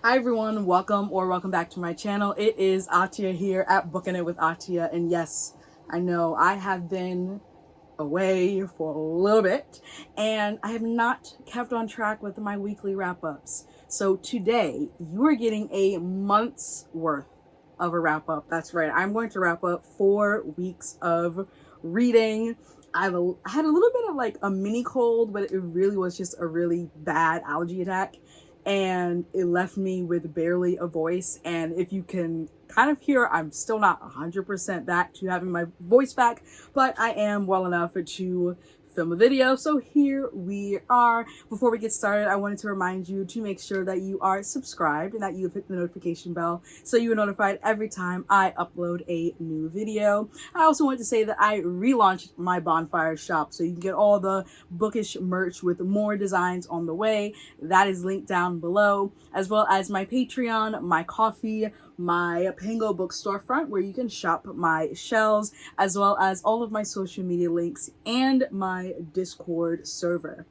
Hi everyone, welcome back to my channel. It is Atia here at Booking It with Atia, and yes, I know I have been away for a little bit and I have not kept on track with my weekly wrap-ups. So today you are getting a month's worth of a wrap-up. That's right, I'm going to wrap up 4 weeks of reading. I had a little bit of like a mini cold, but it really was just a really bad allergy attack, and it left me with barely a voice. And if you can kind of hear, I'm still not 100% back to having my voice back, but I am well enough to film a video. So here we are. Before we get started, I wanted to remind you to make sure that you are subscribed and that you have hit the notification bell so you are notified every time I upload a new video. I also want to say that I relaunched my Bonfire shop, so you can get all the bookish merch with more designs on the way. That is linked down below, as well as my Patreon, my Kofi, my Pango book storefront where you can shop my shelves, as well as all of my social media links and my Discord server.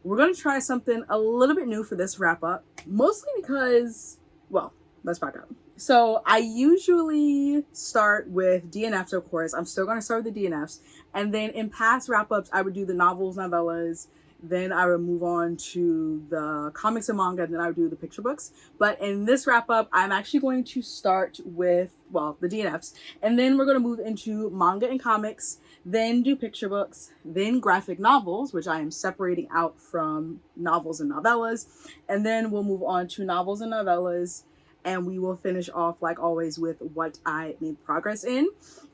We're going to try something a little bit new for this wrap up, mostly because, well, let's back up. So I usually start with DNFs, of course. I'm still going to start with the DNFs, and then in past wrap ups I would do the novels, novellas, then I would move on to the comics and manga, and then I would do the picture books. But in this wrap up, I'm actually going to start with, well, the DNFs, and then we're going to move into manga and comics, then do picture books, then graphic novels, which I am separating out from novels and novellas, and then we'll move on to novels and novellas, and we will finish off, like always, with what I made progress in.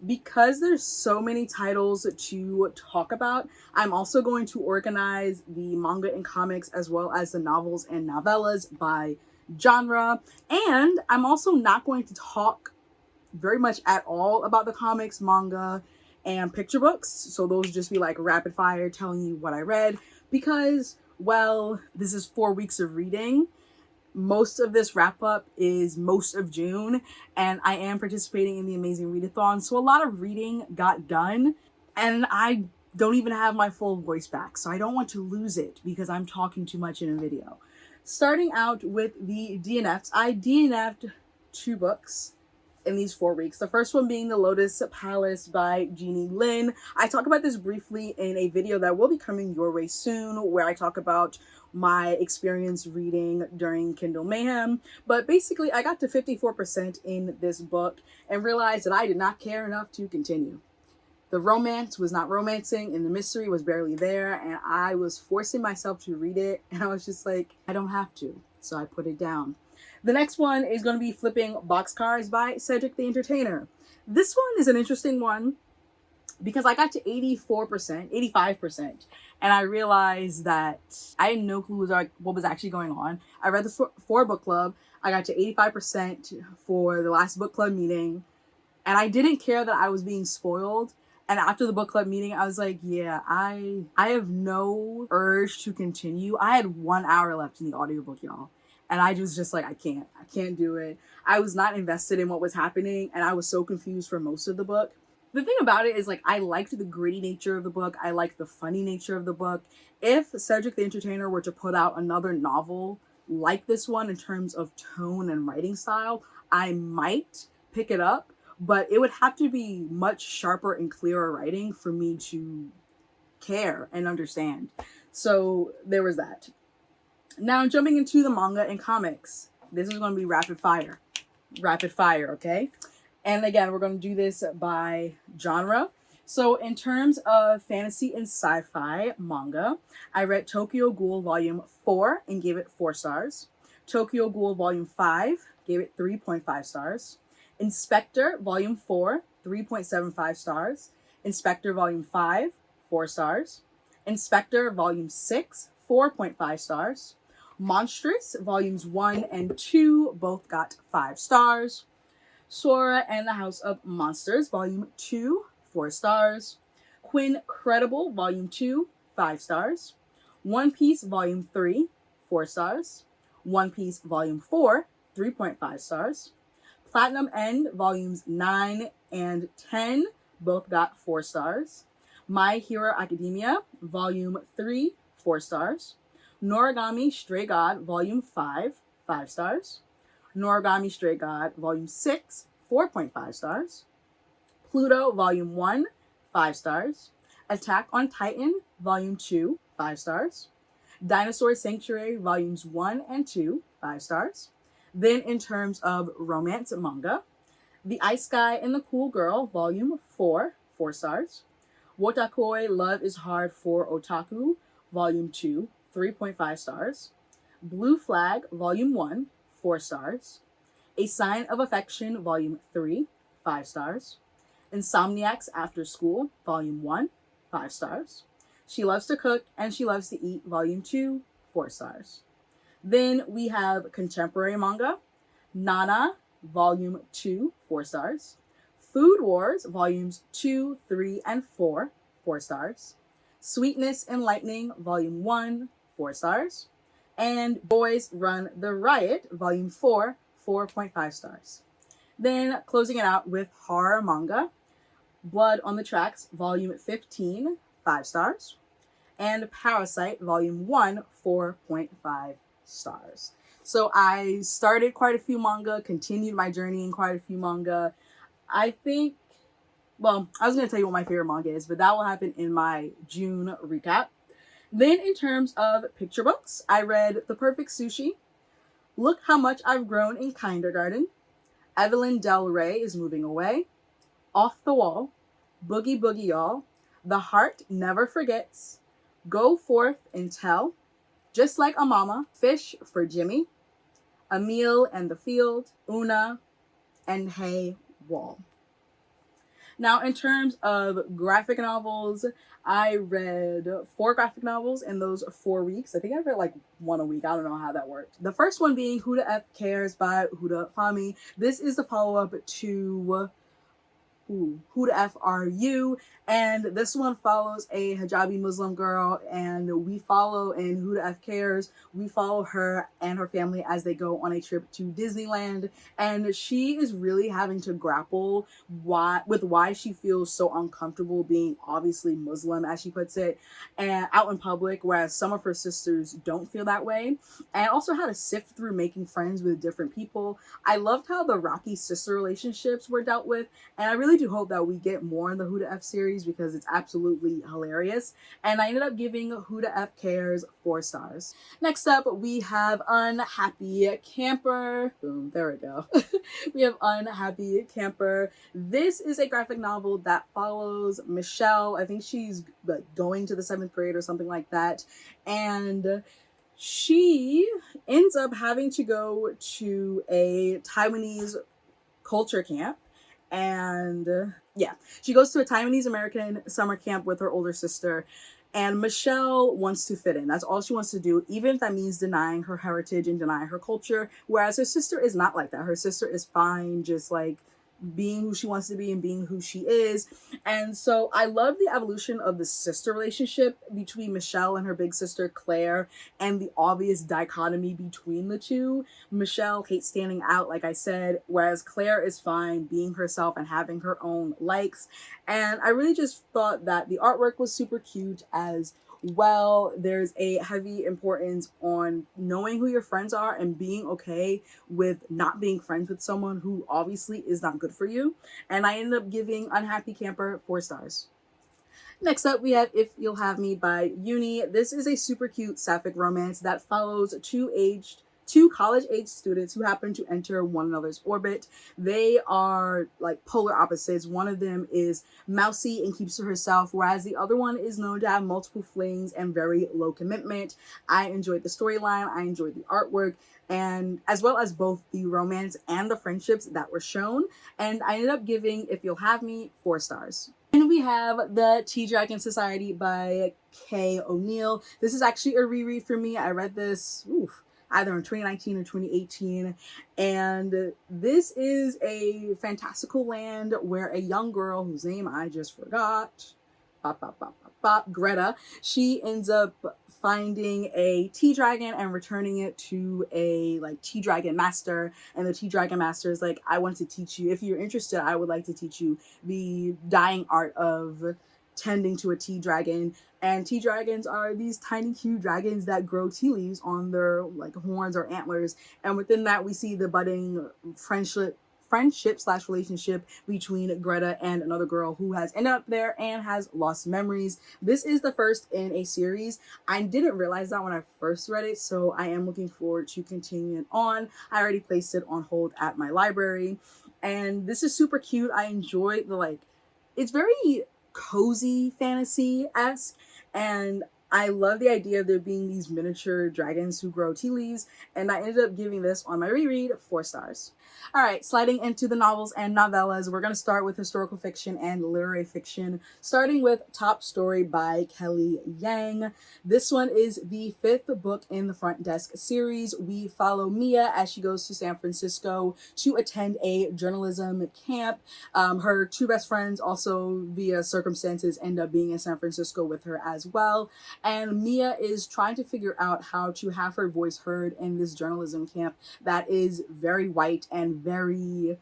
Because there's so many titles to talk about, I'm also going to organize the manga and comics as well as the novels and novellas by genre. And I'm also not going to talk very much at all about the comics, manga, and picture books. So those just be like rapid fire telling you what I read, because, well, this is 4 weeks of reading. Most of this wrap up is most of June, and I am participating in the Amazing Readathon, so a lot of reading got done, and I don't even have my full voice back, so I don't want to lose it because I'm talking too much in a video. Starting out with the DNFs, I DNF'd 2 books in these 4 weeks. The first one being The Lotus Palace by Jeannie Lin. I talk about this briefly in a video that will be coming your way soon, where I talk about my experience reading during Kindle Mayhem. But basically, I got to 54% in this book and realized that I did not care enough to continue. The romance was not romancing and the mystery was barely there, and I was forcing myself to read it, and I was just like, I don't have to, so I put it down. The next one is going to be Flipping Boxcars by Cedric the Entertainer. This one is an interesting one because I got to 85%, and I realized that I had no clue what was actually going on. I read the 4 book club. I got to 85% for the last book club meeting, and I didn't care that I was being spoiled. And after the book club meeting, I was like, yeah, I have no urge to continue. I had 1 hour left in the audiobook, y'all. And I was just like, I can't do it. I was not invested in what was happening, and I was so confused for most of the book. The thing about it is, like, I liked the gritty nature of the book. I liked the funny nature of the book. If Cedric the Entertainer were to put out another novel like this one in terms of tone and writing style, I might pick it up, but it would have to be much sharper and clearer writing for me to care and understand. So there was that. Now, jumping into the manga and comics. This is going to be rapid fire. Rapid fire, okay? And again, we're going to do this by genre. So in terms of fantasy and sci-fi manga, I read Tokyo Ghoul Volume 4 and gave it 4 stars. Tokyo Ghoul Volume 5, gave it 3.5 stars. Inspector Volume 4, 3.75 stars. Inspector Volume 5, 4 stars. Inspector Volume 6, 4.5 stars. Monstrous Volumes 1 and 2 both got 5 stars. Sora and the House of Monsters Volume 2, 4 stars. Quinn-Credible Volume 2, 5 stars. One Piece Volume 3, 4 stars. One Piece Volume 4, 3.5 stars. Platinum End Volumes 9 and 10 both got 4 stars. My Hero Academia Volume 3, 4 stars. Noragami Stray God Volume 5, 5 stars. Noragami Stray God Volume 6, 4.5 stars. Pluto Volume 1, 5 stars. Attack on Titan Volume 2, 5 stars. Dinosaur Sanctuary Volumes 1 and 2, 5 stars. Then in terms of romance manga, The Ice Guy and the Cool Girl Volume 4, 4 stars. Wotakoi Love is Hard for Otaku Volume 2, 3.5 stars. Blue Flag Volume 1, 4 stars. A Sign of Affection Volume 3, 5 stars. Insomniacs After School Volume 1, 5 stars. She Loves to Cook and She Loves to Eat Volume 2, 4 stars. Then we have contemporary manga, Nana Volume 2, 4 stars. Food Wars Volumes 2, 3, and 4, 4 stars. Sweetness and Lightning Volume 1, 4 stars. And Boys Run the Riot Volume 4, 4.5 stars. Then closing it out with horror manga, Blood on the Tracks Volume 15, 5 stars. And Parasite Volume 1, 4.5 stars. So I started quite a few manga, continued my journey in quite a few manga. I think, well, I was going to tell you what my favorite manga is, but that will happen in my June recap. Then in terms of picture books, I read The Perfect Sushi, Look How Much I've Grown in Kindergarten, Evelyn Del Rey is Moving Away, Off the Wall, Boogie Boogie Y'all, The Heart Never Forgets, Go Forth and Tell, Just Like a Mama, Fish for Jimmy, Emile and the Field, Una, and Hey Wall. Now, in terms of graphic novels, I read 4 graphic novels in those 4 weeks. I think I read like 1 a week. I don't know how that worked. The first one being Who the F Cares by Huda Fahmy. This is the follow-up to Who the F Are You? And this one follows a hijabi Muslim girl, and we follow in Who the F Cares, we follow her and her family as they go on a trip to Disneyland, and she is really having to grapple with why she feels so uncomfortable being obviously Muslim, as she puts it, and out in public, whereas some of her sisters don't feel that way, and also how to sift through making friends with different people. I loved how the rocky sister relationships were dealt with, and I really do hope that we get more in the Who the F series because it's absolutely hilarious. And I ended up giving Who the F Cares 4 stars. Next up, we have Unhappy Camper. Boom, there we go. We have Unhappy Camper. This is a graphic novel that follows Michelle. I think she's like going to the 7th grade or something like that. And she ends up having to go to a Taiwanese culture camp. And yeah, she goes to a Taiwanese American summer camp with her older sister, and Michelle wants to fit in. That's all she wants to do, even if that means denying her heritage and denying her culture, whereas her sister is not like that. Her sister is fine, just like being who she wants to be and being who she is. And so I love the evolution of the sister relationship between Michelle and her big sister Claire, and the obvious dichotomy between the two. Michelle hates standing out, like I said, whereas Claire is fine being herself and having her own likes. And I really just thought that the artwork was super cute as well. There's a heavy importance on knowing who your friends are and being okay with not being friends with someone who obviously is not good for you. And I ended up giving Unhappy Camper 4 stars. Next up, we have If You'll Have Me by Uni. This is a super cute sapphic romance that follows two college-age students who happen to enter one another's orbit. They are like polar opposites. One of them is mousy and keeps to herself, whereas the other one is known to have multiple flings and very low commitment. I enjoyed the storyline, I enjoyed the artwork, and as well as both the romance and the friendships that were shown. And I ended up giving If You'll Have Me 4 stars. And we have The Tea Dragon Society by Kay O'Neill. This is actually a reread for me. I read this, either in 2019 or 2018. And this is a fantastical land where a young girl whose name I just forgot, Greta, she ends up finding a tea dragon and returning it to a tea dragon master. And the tea dragon master is like, I want to teach you, if you're interested, I would like to teach you the dyeing art of tending to a tea dragon. And tea dragons are these tiny cute dragons that grow tea leaves on their like horns or antlers. And within that, we see the budding friendship slash relationship between Greta and another girl who has ended up there and has lost memories. This is the first in a series. I didn't realize that when I first read it, so I am looking forward to continuing on. I already placed it on hold at my library, and this is super cute. I enjoy the it's very cozy fantasy-esque, and I love the idea of there being these miniature dragons who grow tea leaves, and I ended up giving this on my reread 4 stars. All right, sliding into the novels and novellas, we're going to start with historical fiction and literary fiction, starting with Top Story by Kelly Yang. This one is the 5th book in the Front Desk series. We follow Mia as she goes to San Francisco to attend a journalism camp. Her 2 best friends also, via circumstances, end up being in San Francisco with her as well. And Mia is trying to figure out how to have her voice heard in this journalism camp that is very white and very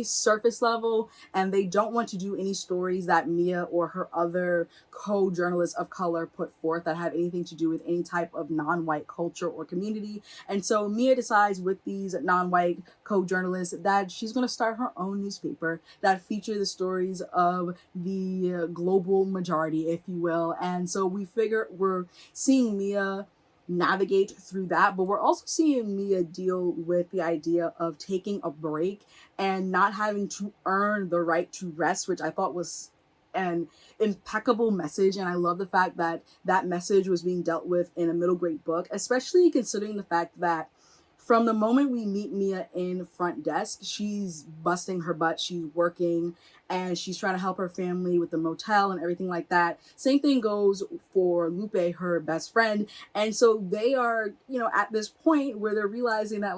surface level, and they don't want to do any stories that Mia or her other co-journalists of color put forth that have anything to do with any type of non-white culture or community. And so Mia decides with these non-white co-journalists that she's going to start her own newspaper that feature the stories of the global majority, if you will. And so we figure we're seeing Mia navigate through that, but we're also seeing Mia deal with the idea of taking a break and not having to earn the right to rest, which I thought was an impeccable message. And I love the fact that that message was being dealt with in a middle grade book, especially considering the fact that from the moment we meet Mia in Front Desk, she's busting her butt, she's working, and she's trying to help her family with the motel and everything like that. Same thing goes for Lupe, her best friend. And so they are, at this point where they're realizing that,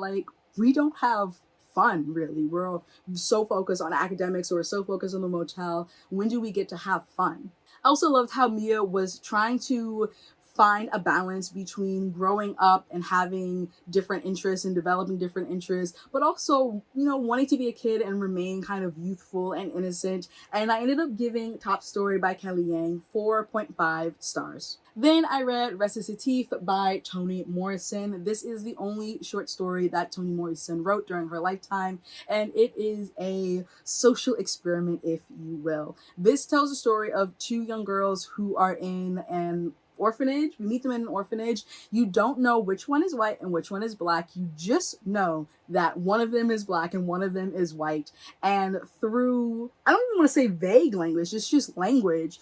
we don't have fun, really. We're so focused on academics, or we're so focused on the motel. When do we get to have fun? I also loved how Mia was trying to find a balance between growing up and having different interests and developing different interests, but also, wanting to be a kid and remain kind of youthful and innocent. And I ended up giving Top Story by Kelly Yang 4.5 stars. Then I read Recitative by Toni Morrison. This is the only short story that Toni Morrison wrote during her lifetime, and it is a social experiment, if you will. This tells the story of 2 young girls who are in an orphanage. We meet them in an orphanage. You don't know which one is white and which one is black. You just know that one of them is black and one of them is white. And through, I don't even want to say vague language, it's just language,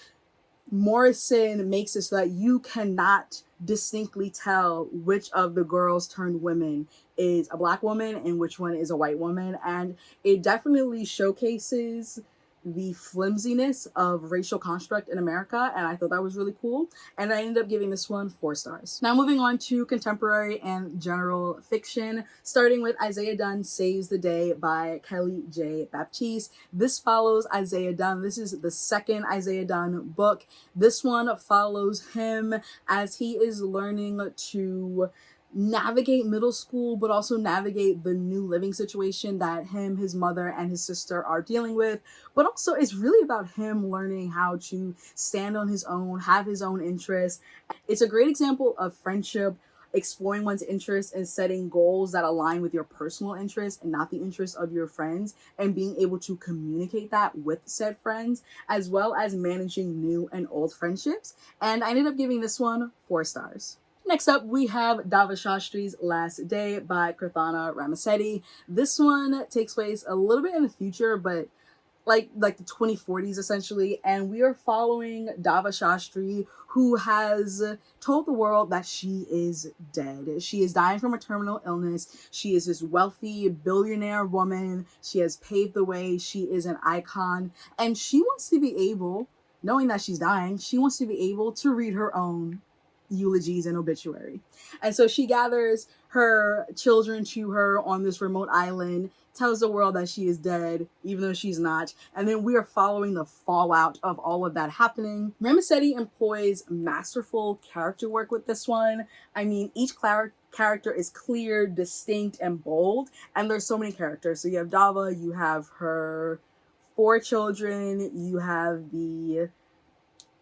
Morrison makes it so that you cannot distinctly tell which of the girls turned women is a black woman and which one is a white woman. And it definitely showcases the flimsiness of racial construct in America, and I thought that was really cool, and I ended up giving this one 4 stars. Now moving on to contemporary and general fiction, starting with Isaiah Dunn Saves the Day by Kelly J. Baptiste. This follows Isaiah Dunn. This is the 2nd Isaiah Dunn book. This one follows him as he is learning to navigate middle school, but also navigate the new living situation that him, his mother, and his sister are dealing with. But also it's really about him learning how to stand on his own, have his own interests. It's a great example of friendship, exploring one's interests and setting goals that align with your personal interests and not the interests of your friends, and being able to communicate that with said friends, as well as managing new and old friendships. And I ended up giving this one 4 stars. Next up, we have Dava Shastri's Last Day by Kirthana Ramasetti. This one takes place a little bit in the future, but like the 2040s essentially, and we are following Dava Shastri, who has told the world that she is dead. She is dying from a terminal illness. She is this wealthy billionaire woman. She has paved the way. She is an icon, and she wants to be able, knowing that she's dying, she wants to be able to read her own eulogies and obituary. And so she gathers her children to her on this remote island, tells the world that she is dead, even though she's not. And then we are following the fallout of all of that happening. Ramasetti employs masterful character work with this one. I mean, each character is clear, distinct, and bold. And there's so many characters. So you have Dava, you have her 4 children. You have the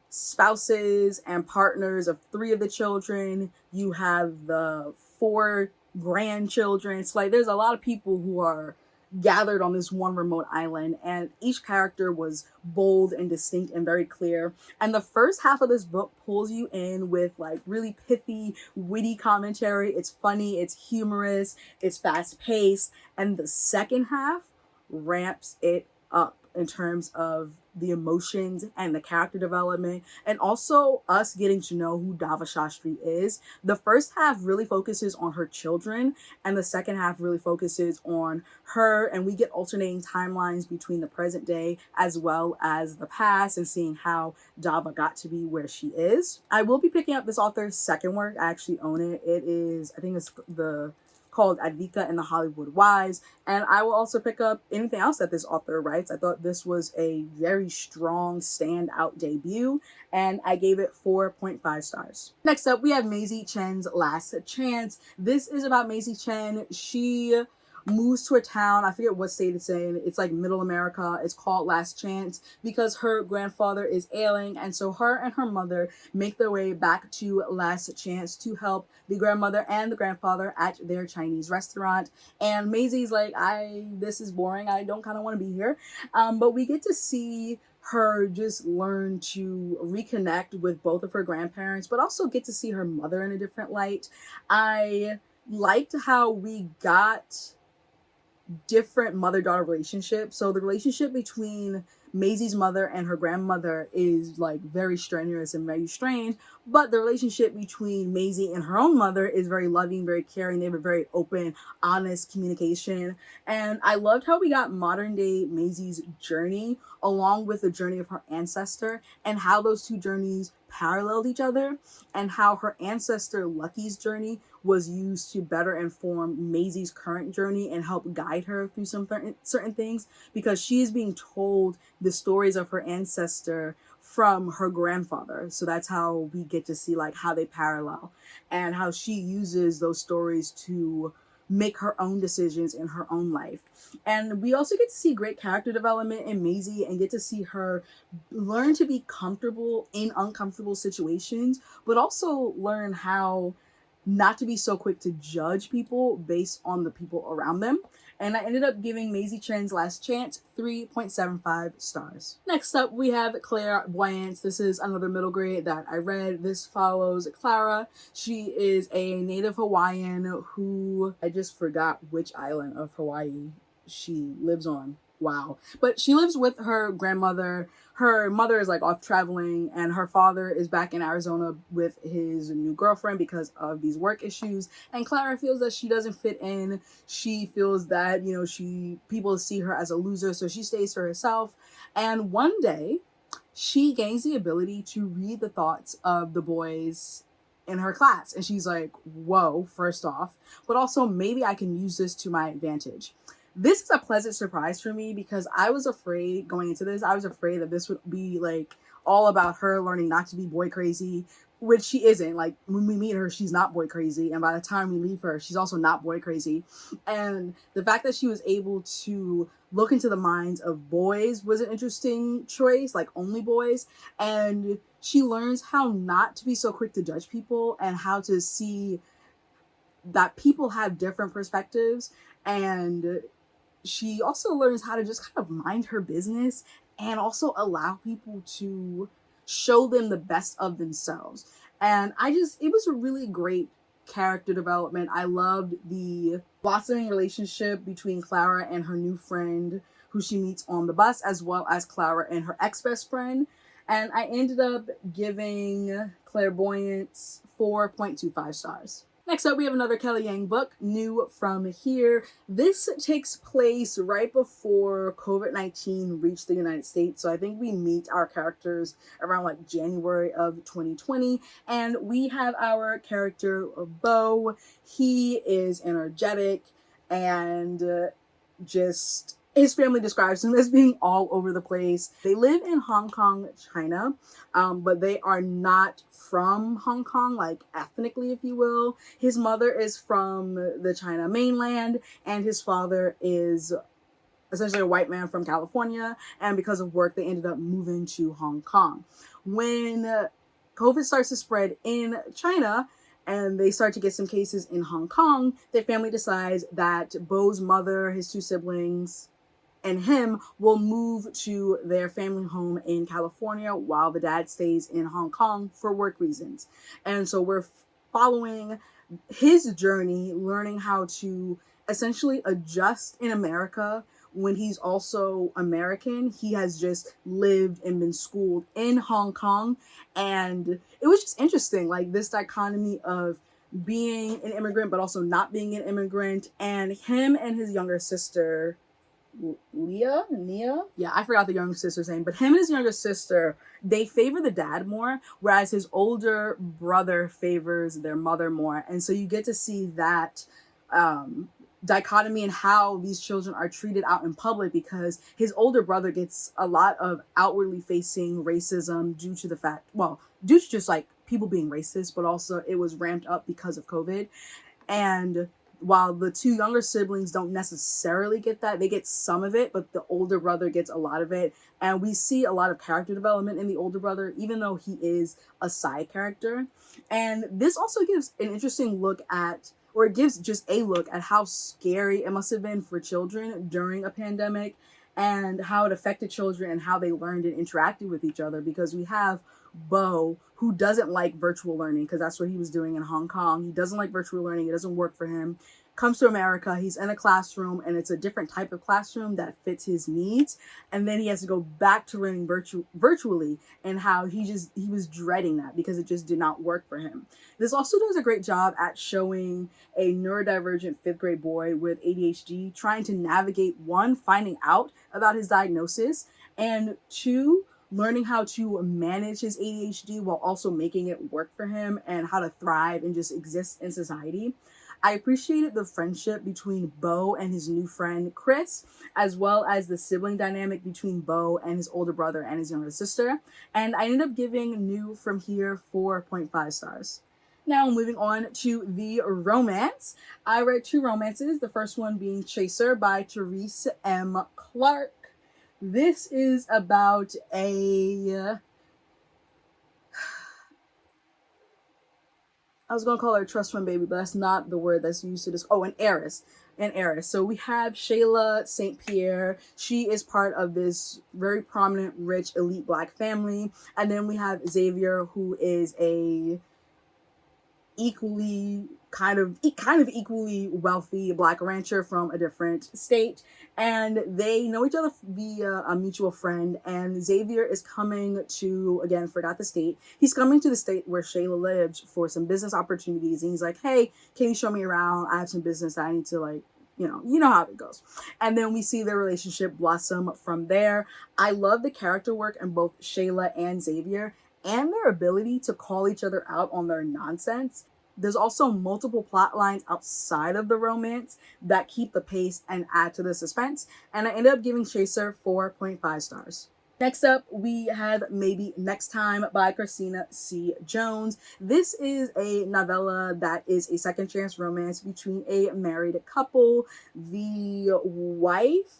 spouses and partners of 3 of the children. You have the 4 grandchildren. It's like there's a lot of people who are gathered on this one remote island, and each character was bold and distinct and very clear. And the first half of this book pulls you in with like really pithy, witty commentary. It's funny, it's humorous, it's fast paced, and the second half ramps it up in terms of the emotions and the character development, and also us getting to know who Dava Shastri is. The first half really focuses on her children, and the second half really focuses on her, and we get alternating timelines between the present day as well as the past, and seeing how Dava got to be where she is. I will be picking up this author's second work. I actually own it. It is, I think it's called Advika and the Hollywood Wives, and I will also pick up anything else that this author writes. I thought this was a very strong standout debut, and I gave it 4.5 stars. Next up, we have Maisie Chen's Last Chance. This is about Maisie Chen. She moves to a town, I forget what state it's in, it's like middle America. It's called Last Chance because her grandfather is ailing, and so her and her mother make their way back to Last Chance to help the grandmother and the grandfather at their Chinese restaurant. And Maisie's like, this is boring, I don't kind of want to be here. But we get to see her just learn to reconnect with both of her grandparents, but also get to see her mother in a different light. I liked how we got different mother-daughter relationships. So the relationship between Maisie's mother and her grandmother is like very strenuous and very strange, but the relationship between Maisie and her own mother is very loving, very caring. They have a very open, honest communication. And I loved how we got modern day Maisie's journey along with the journey of her ancestor, and how those two journeys paralleled each other, and how her ancestor Lucky's journey was used to better inform Maisie's current journey and help guide her through some certain things, because she is being told the stories of her ancestor from her grandfather. So that's how we get to see like how they parallel, and how she uses those stories to make her own decisions in her own life. And we also get to see great character development in Maisie, and get to see her learn to be comfortable in uncomfortable situations, but also learn how not to be so quick to judge people based on the people around them. And I ended up giving Maisie Chen's Last Chance 3.75 stars. Next up, we have Clairvoyance. This is another middle grade that I read. This follows Clara. She is a native Hawaiian who, I just forgot which island of Hawaii she lives on. Wow. But she lives with her grandmother. Her mother is like off traveling, and her father is back in Arizona with his new girlfriend because of these work issues. And Clara feels that she doesn't fit in. She feels that, you know, people see her as a loser, so she stays for herself. And one day she gains the ability to read the thoughts of the boys in her class. And she's like, whoa, first off, but also maybe I can use this to my advantage. This is a pleasant surprise for me, because I was afraid going into this, I was afraid that this would be like all about her learning not to be boy crazy, which she isn't. Like when we meet her, she's not boy crazy. And by the time we leave her, she's also not boy crazy. And the fact that she was able to look into the minds of boys was an interesting choice, like only boys. And she learns how not to be so quick to judge people, and how to see that people have different perspectives. And she also learns how to just kind of mind her business, and also allow people to show them the best of themselves. And it was a really great character development. I loved the blossoming relationship between Clara and her new friend who she meets on the bus, as well as Clara and her ex-best friend. And I ended up giving Clairvoyance 4.25 stars. Next up, we have another Kelly Yang book, New From Here. This takes place right before COVID-19 reached the United States. So I think we meet our characters around like January of 2020. And we have our character, Bo. He is energetic, and just his family describes him as being all over the place. They live in Hong Kong, China, but they are not from Hong Kong, like ethnically, if you will. His mother is from the China mainland, and his father is essentially a white man from California, and because of work, they ended up moving to Hong Kong. When COVID starts to spread in China, and they start to get some cases in Hong Kong, their family decides that Bo's mother, his two siblings, and him will move to their family home in California while the dad stays in Hong Kong for work reasons. And so we're following his journey, learning how to essentially adjust in America when he's also American. He has just lived and been schooled in Hong Kong. And it was just interesting, like this dichotomy of being an immigrant, but also not being an immigrant, and him and his younger sister, Nia? Yeah, I forgot the younger sister's name, but him and his younger sister, they favor the dad more, whereas his older brother favors their mother more. And so you get to see that dichotomy in how these children are treated out in public, because his older brother gets a lot of outwardly facing racism due to the fact, well, due to just like people being racist, but also it was ramped up because of COVID. And while the two younger siblings don't necessarily get that, they get some of it, but the older brother gets a lot of it. And we see a lot of character development in the older brother, even though he is a side character. And this also gives an interesting look at, or it gives just a look at how scary it must have been for children during a pandemic, and how it affected children and how they learned and interacted with each other. Because we have Bo, who doesn't like virtual learning, because that's what he was doing in Hong Kong. He doesn't like virtual learning. It doesn't work for him. Comes to America, he's in a classroom, and it's a different type of classroom that fits his needs. And then he has to go back to learning virtually, and how he was dreading that because it just did not work for him. This also does a great job at showing a neurodivergent 5th grade boy with ADHD trying to navigate, one, finding out about his diagnosis, and two, learning how to manage his ADHD while also making it work for him, and how to thrive and just exist in society. I appreciated the friendship between Bo and his new friend Chris, as well as the sibling dynamic between Bo and his older brother and his younger sister. And I ended up giving New from Here 4.5 stars. Now, moving on to the romance. I read 2 romances, the first one being Chaser by Therese M. Clark. This is about I was going to call her a trust fund baby, but that's not the word that's used to this. Oh, an heiress. An heiress. So we have Shayla St. Pierre. She is part of this very prominent, rich, elite Black family. And then we have Xavier, who is a kind of equally wealthy Black rancher from a different state, and they know each other via a mutual friend. And Xavier is coming to, again, forgot the state, he's coming to the state where Shayla lives for some business opportunities, and he's like, hey, can you show me around? I have some business that I need to, like, you know how it goes. And then we see their relationship blossom from there. I love the character work in both Shayla and Xavier, and their ability to call each other out on their nonsense. There's also multiple plot lines outside of the romance that keep the pace and add to the suspense. And I ended up giving Chaser 4.5 stars. Next up, we have Maybe Next Time by Christina C. Jones. This is a novella that is a second chance romance between a married couple. The wife,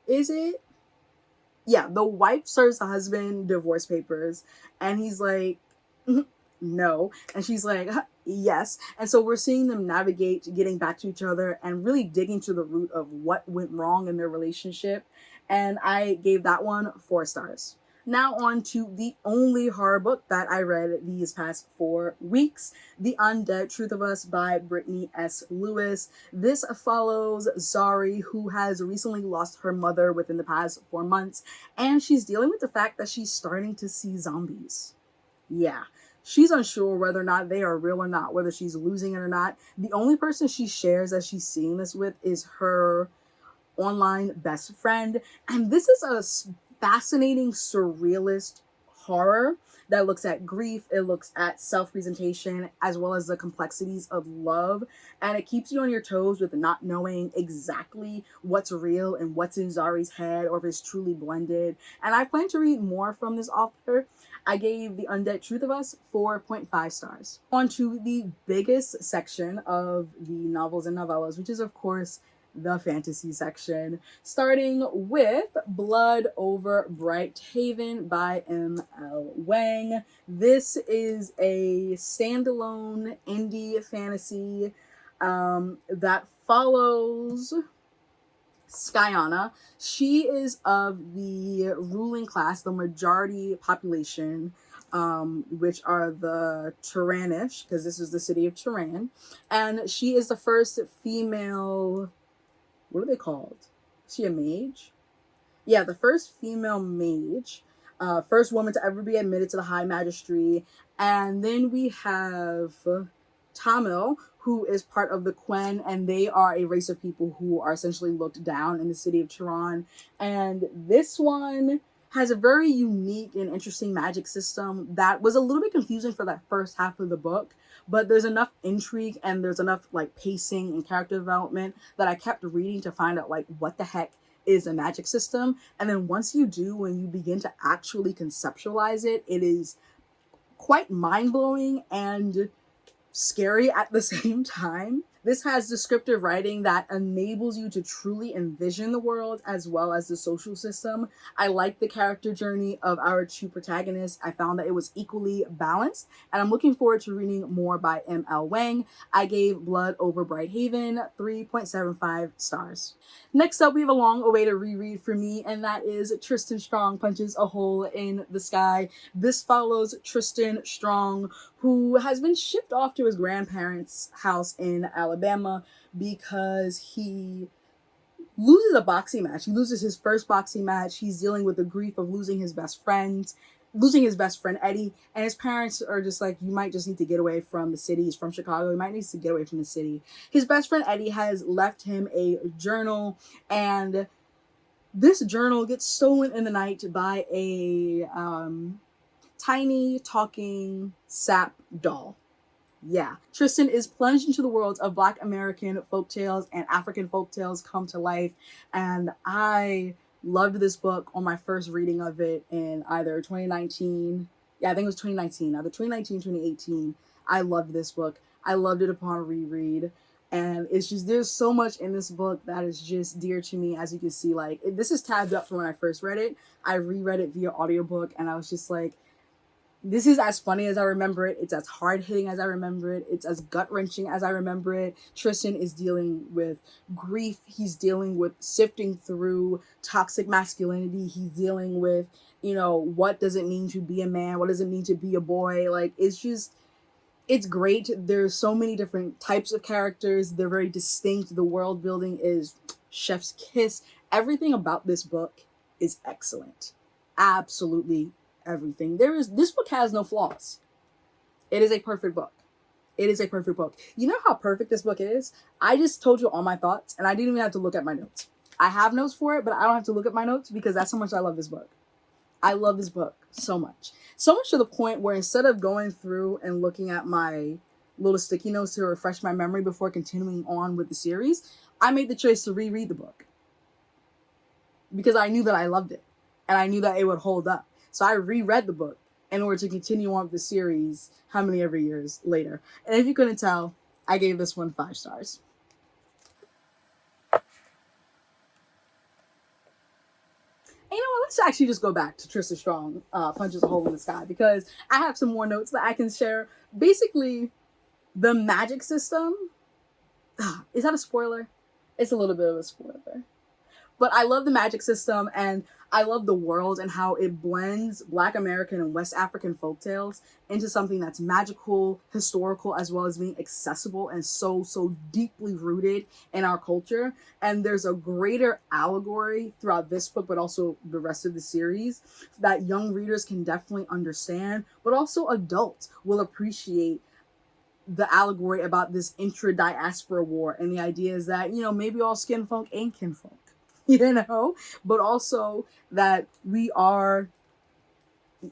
is it? Yeah, the wife serves the husband divorce papers, and he's like, no. And she's like, yes. And so we're seeing them navigate getting back to each other and really digging to the root of what went wrong in their relationship. And I gave that one 4 stars. Now on to the only horror book that I read these past 4 weeks, The Undead Truth of Us by Brittany S. Lewis. This follows Zari, who has recently lost her mother within the past 4 months, and she's dealing with the fact that she's starting to see zombies. Yeah. She's unsure whether or not they are real or not, whether she's losing it or not. The only person she shares that she's seeing this with is her online best friend. And this is a fascinating, surrealist horror that looks at grief, it looks at self-presentation, as well as the complexities of love. And it keeps you on your toes with not knowing exactly what's real and what's in Zari's head, or if it's truly blended. And I plan to read more from this author. I gave The Undead Truth of Us 4.5 stars. On to the biggest section of the novels and novellas, which is, of course, the fantasy section, starting with Blood Over Bright Haven by M.L. Wang. This is a standalone indie fantasy that follows Skyana. She is of the ruling class, the majority population, which are the Turanish, because this is the city of Turan. And she is the first female, what are they called? Is she a mage? Yeah, the first female mage. First woman to ever be admitted to the High Magistracy. And then we have Tamil, who is part of the Quen, and they are a race of people who are essentially looked down in the city of Turan. And this one has a very unique and interesting magic system that was a little bit confusing for that first half of the book, but there's enough intrigue and there's enough like pacing and character development that I kept reading to find out like what the heck is a magic system. And then once you do, when you begin to actually conceptualize it, it is quite mind-blowing and scary at the same time. This has descriptive writing that enables you to truly envision the world as well as the social system. I like the character journey of our two protagonists. I found that it was equally balanced, and I'm looking forward to reading more by M.L. Wang. I gave Blood Over Bright Haven 3.75 stars. Next up, we have a long-awaited reread for me, and that is Tristan Strong Punches a Hole in the Sky. This follows Tristan Strong, who has been shipped off to his grandparents' house in Alabama because he loses a boxing match. He loses his first boxing match. He's dealing with the grief of losing his best friend Eddie, and his parents are just like, you might just need to get away from the city. He's from Chicago. He might need to get away from the city. His best friend Eddie has left him a journal, and this journal gets stolen in the night by a tiny talking sap doll. Yeah. Tristan is plunged into the world of Black American folktales and African folktales come to life, and I loved this book on my first reading of it in either 2019. Yeah, I think it was 2019. Either 2019, 2018. I loved this book. I loved it upon reread. And it's just, there's so much in this book that is just dear to me. As you can see, like, this is tabbed up from when I first read it. I reread it via audiobook, and I was just like, this is as funny as I remember it. It's as hard-hitting as I remember it. It's as gut-wrenching as I remember it. Tristan is dealing with grief. He's dealing with sifting through toxic masculinity. He's dealing with, you know, what does it mean to be a man? What does it mean to be a boy? Like, it's just, it's great. There's so many different types of characters. They're very distinct. The world building is chef's kiss. Everything about this book is excellent. Absolutely everything. This book has no flaws. It is a perfect book. It is a perfect book. You know how perfect this book is? I just told you all my thoughts, and I didn't even have to look at my notes. I have notes for it, but I don't have to look at my notes because that's how much I love this book. I love this book so much. So much to the point where instead of going through and looking at my little sticky notes to refresh my memory before continuing on with the series, I made the choice to reread the book because I knew that I loved it and I knew that it would hold up. So I reread the book in order to continue on with the series how many ever years later. And if you couldn't tell, I gave this one 5 stars. And you know what? Let's actually just go back to Tristan Strong Punches a Hole in the Sky, because I have some more notes that I can share. Basically, the magic system, is that a spoiler? It's a little bit of a spoiler. But I love the magic system, and I love the world and how it blends Black American and West African folktales into something that's magical, historical, as well as being accessible and so deeply rooted in our culture. And there's a greater allegory throughout this book, but also the rest of the series, that young readers can definitely understand, but also adults will appreciate the allegory about this intra-diaspora war. And the idea is that, you know, maybe all skin folk ain't kinfolk. You know, but also that we are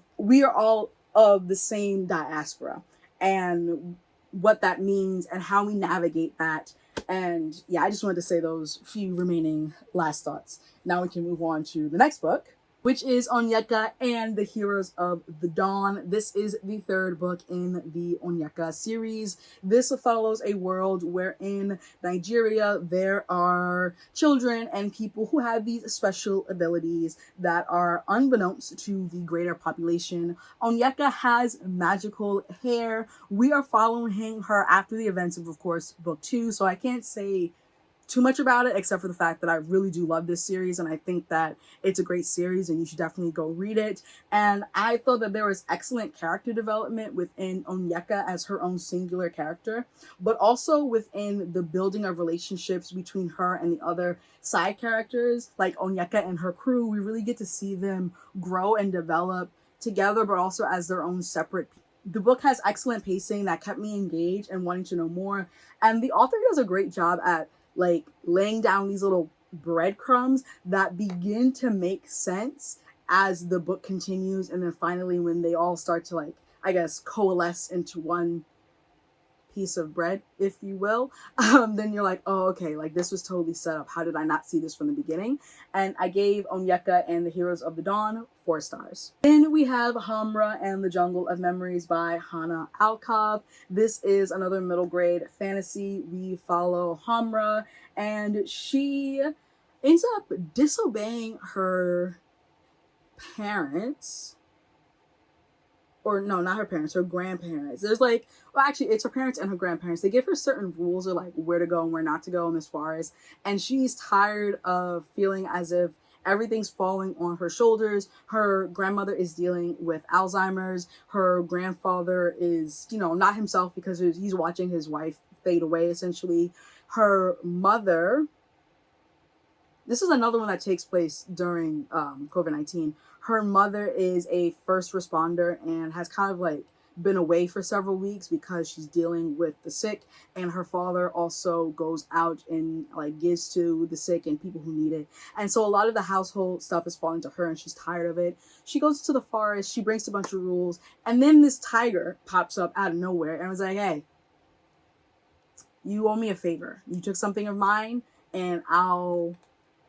all of the same diaspora, and what that means and how we navigate that. And yeah, I just wanted to say those few remaining last thoughts. Now we can move on to the next book, which is Onyeka and the Heroes of the Dawn. This is the third book in the Onyeka series. This follows a world where in Nigeria there are children and people who have these special abilities that are unbeknownst to the greater population. Onyeka has magical hair. We are following her after the events of course, book 2, so I can't say too much about it except for the fact that I really do love this series and I think that it's a great series and you should definitely go read it. And I thought that there was excellent character development within Onyeka as her own singular character, but also within the building of relationships between her and the other side characters like Onyeka and her crew. We really get to see them grow and develop together, but also as their own separate. The book has excellent pacing that kept me engaged and wanting to know more, and the author does a great job at like laying down these little breadcrumbs that begin to make sense as the book continues, and then finally when they all start to like, I guess, coalesce into one piece of bread, if you will, then you're like, oh, okay, like this was totally set up. How did I not see this from the beginning? And I gave Onyeka and the Heroes of the Dawn 4 stars. Then we have Hamra and the Jungle of Memories by Hannah Alkov. This is another middle grade fantasy. We follow Hamra and she ends up disobeying her parents. Or no, not her parents, her grandparents. There's like, well, actually, it's her parents and her grandparents. They give her certain rules of like where to go and where not to go in this forest. And she's tired of feeling as if everything's falling on her shoulders. Her grandmother is dealing with Alzheimer's. Her grandfather is, not himself because he's watching his wife fade away, essentially. Her mother, this is another one that takes place during COVID-19. Her mother is a first responder and has kind of like been away for several weeks because she's dealing with the sick. And her father also goes out and like gives to the sick and people who need it. And so a lot of the household stuff is falling to her and she's tired of it. She goes to the forest, she breaks a bunch of rules. And then this tiger pops up out of nowhere and was like, hey, you owe me a favor. You took something of mine and I'll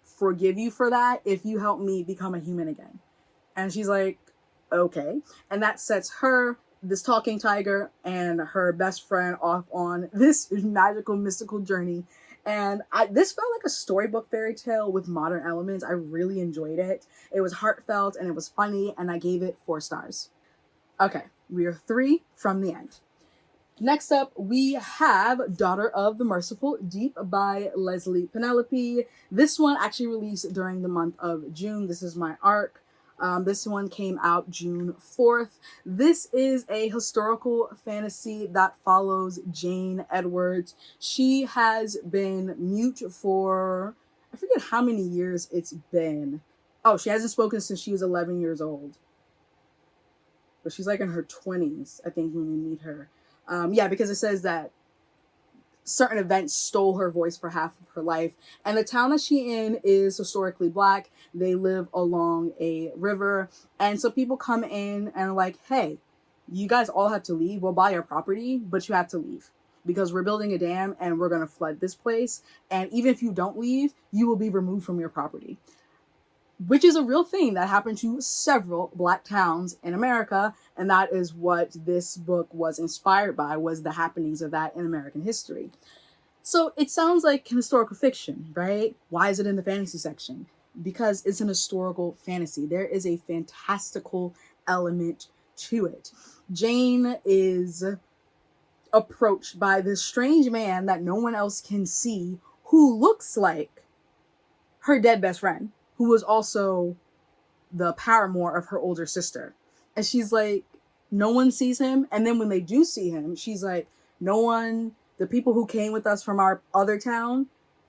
forgive you for that if you help me become a human again. And she's like, okay. And that sets her, this talking tiger, and her best friend off on this magical, mystical journey. And this felt like a storybook fairy tale with modern elements. I really enjoyed it. It was heartfelt and it was funny, and I gave it 4 stars. Okay, we are 3 from the end. Next up, we have Daughter of the Merciful Deep by Leslie Penelope. This one actually released during the month of June. This is my arc. This one came out June 4th. This is a historical fantasy that follows Jane Edwards. She has been mute for, I forget how many years it's been. Oh, she hasn't spoken since she was 11 years old. But she's like in her 20s, I think, when we meet her. Yeah, because it says that certain events stole her voice for half of her life. And the town that she in is historically Black. They live along a river. And so people come in and are like, hey, you guys all have to leave. We'll buy your property, but you have to leave because we're building a dam and we're going to flood this place. And even if you don't leave, you will be removed from your property. Which is a real thing that happened to several Black towns in America. And that is what this book was inspired by, was the happenings of that in American history. So it sounds like historical fiction, right? Why is it in the fantasy section? Because it's an historical fantasy. There is a fantastical element to it. Jane is approached by this strange man that no one else can see, who looks like her dead best friend, who was also the paramour of her older sister. And she's like, no one sees him. And then when they do see him, she's like, no one, the people who came with us from our other town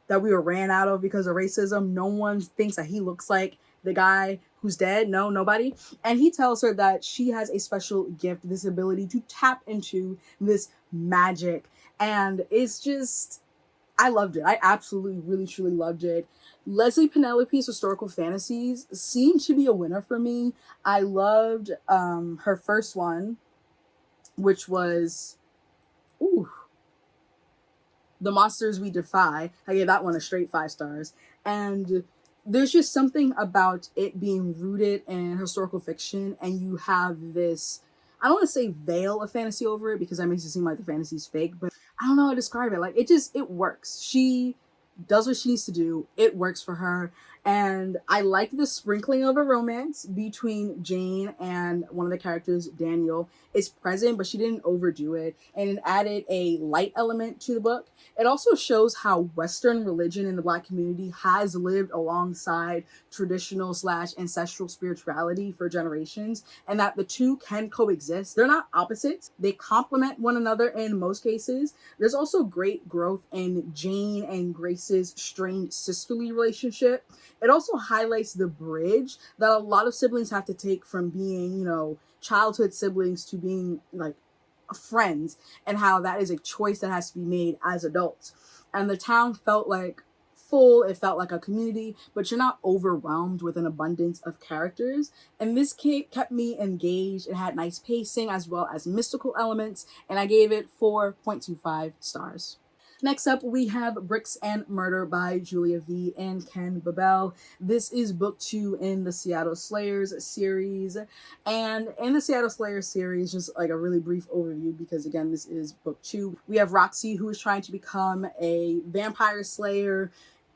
that we were ran out of because of racism, no one thinks that he looks like the guy who's dead. No, nobody. And he tells her that she has a special gift, this ability to tap into this magic. And it's just, I loved it. I absolutely, really, truly loved it. Leslie Penelope's historical fantasies seem to be a winner for me. I loved her first one, which was, The Monsters We Defy. I gave that one a straight 5 stars. And there's just something about it being rooted in historical fiction, and you have this, I don't want to say veil of fantasy over it because that makes it seem like the fantasy's fake, but I don't know how to describe it. Like, it works. She does what she needs to do. It works for her. And I like the sprinkling of a romance between Jane and one of the characters, Daniel. It's present, but she didn't overdo it. And it added a light element to the book. It also shows how Western religion in the Black community has lived alongside traditional / ancestral spirituality for generations, and that the two can coexist. They're not opposites. They complement one another in most cases. There's also great growth in Jane and Grace's strained sisterly relationship. It also highlights the bridge that a lot of siblings have to take from being, childhood siblings to being like friends, and how that is a choice that has to be made as adults. And the town felt like full, it felt like a community, but you're not overwhelmed with an abundance of characters. And this kept me engaged. It had nice pacing as well as mystical elements, and I gave it 4.25 stars. Next up, we have Bricks and Murder by Julia V. and Ken Babel. This is book 2 in the Seattle Slayers series. And in the Seattle Slayers series, just like a really brief overview, because again, this is book 2. We have Roxy, who is trying to become a vampire slayer.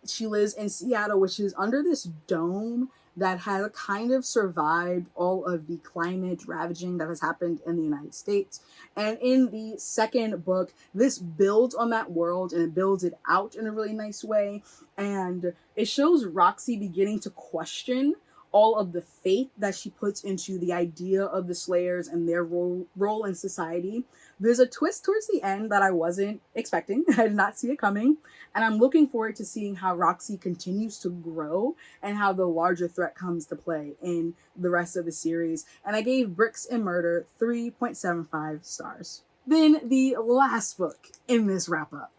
She lives in Seattle, which is under this dome that has kind of survived all of the climate ravaging that has happened in the United States. And in the second book, this builds on that world and it builds it out in a really nice way. And it shows Roxy beginning to question all of the faith that she puts into the idea of the Slayers and their role in society. There's a twist towards the end that I wasn't expecting. I did not see it coming. And I'm looking forward to seeing how Roxy continues to grow and how the larger threat comes to play in the rest of the series. And I gave Bricks and Murder 3.75 stars. Then the last book in this wrap up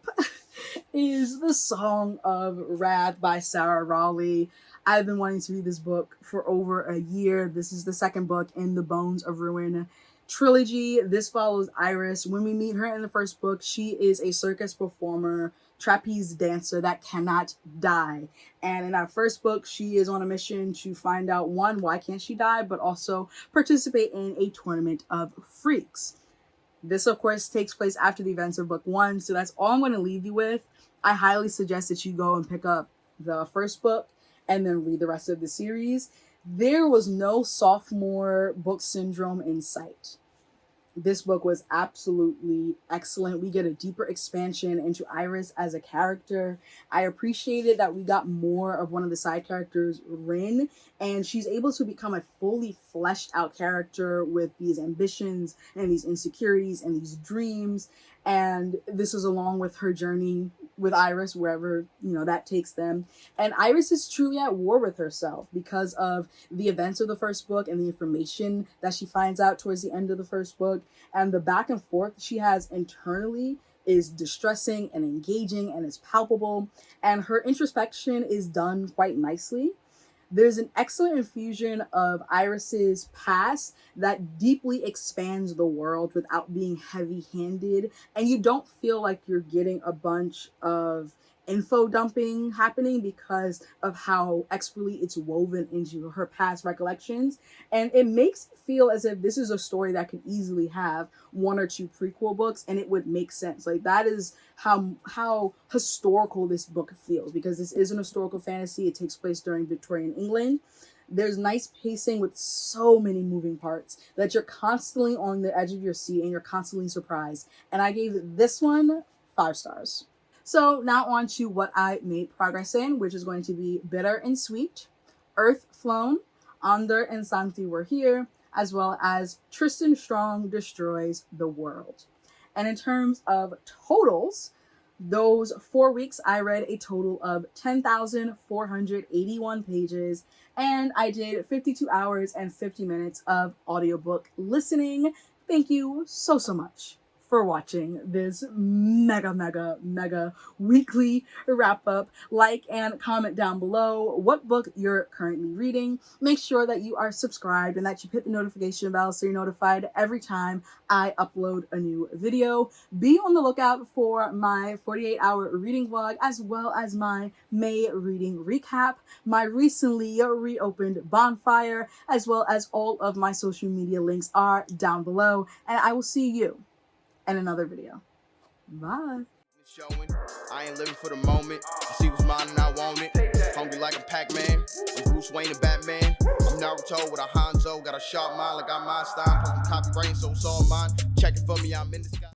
is The Song of Wrath by Sarah Raleigh. I've been wanting to read this book for over a year. This is the second book in the Bones of Ruin trilogy. This follows Iris. When we meet her in the first book, she is a circus performer, trapeze dancer that cannot die. And in that first book, she is on a mission to find out, one, why can't she die, but also participate in a tournament of freaks. This, of course, takes place after the events of book 1, so that's all I'm going to leave you with. I highly suggest that you go and pick up the first book and then read the rest of the series. There was no sophomore book syndrome in sight. This book was absolutely excellent. We get a deeper expansion into Iris as a character. I appreciated that we got more of one of the side characters, Rin, and she's able to become a fully fleshed out character with these ambitions and these insecurities and these dreams. And this is along with her journey with Iris, wherever, that takes them. And Iris is truly at war with herself because of the events of the first book and the information that she finds out towards the end of the first book. And the back and forth she has internally is distressing and engaging and is palpable. And her introspection is done quite nicely. There's an excellent infusion of Iris's past that deeply expands the world without being heavy-handed, and you don't feel like you're getting a bunch of info dumping happening because of how expertly it's woven into her past recollections. And it makes it feel as if this is a story that could easily have 1 or 2 prequel books and it would make sense. Like, that is how historical this book feels, because this is an historical fantasy. It takes place during Victorian England. There's nice pacing with so many moving parts that you're constantly on the edge of your seat and you're constantly surprised. And I gave this one 5 stars. So now on to what I made progress in, which is going to be Bitter and Sweet, Earth Flown, Ander and Santi Were Here, as well as Tristan Strong Destroys the World. And in terms of totals, those 4 weeks I read a total of 10,481 pages, and I did 52 hours and 50 minutes of audiobook listening. Thank you so much for watching this mega weekly wrap up. Like and comment down below what book you're currently reading. Make sure that you are subscribed and that you hit the notification bell so you're notified every time I upload a new video. Be on the lookout for my 48-hour reading vlog as well as my May reading recap, my recently reopened bonfire, as well as all of my social media links are down below, and I will see you in another video. Bye. I ain't living for the moment. I see what's mine and I want it. Hungry like a Pac-Man. I'm Bruce Wayne and Batman. I'm Naruto with a Hanzo. Got a sharp mind like I'm Einstein. Plus I'm copy brain, so it's all mine. Check it for me, I'm in the sky.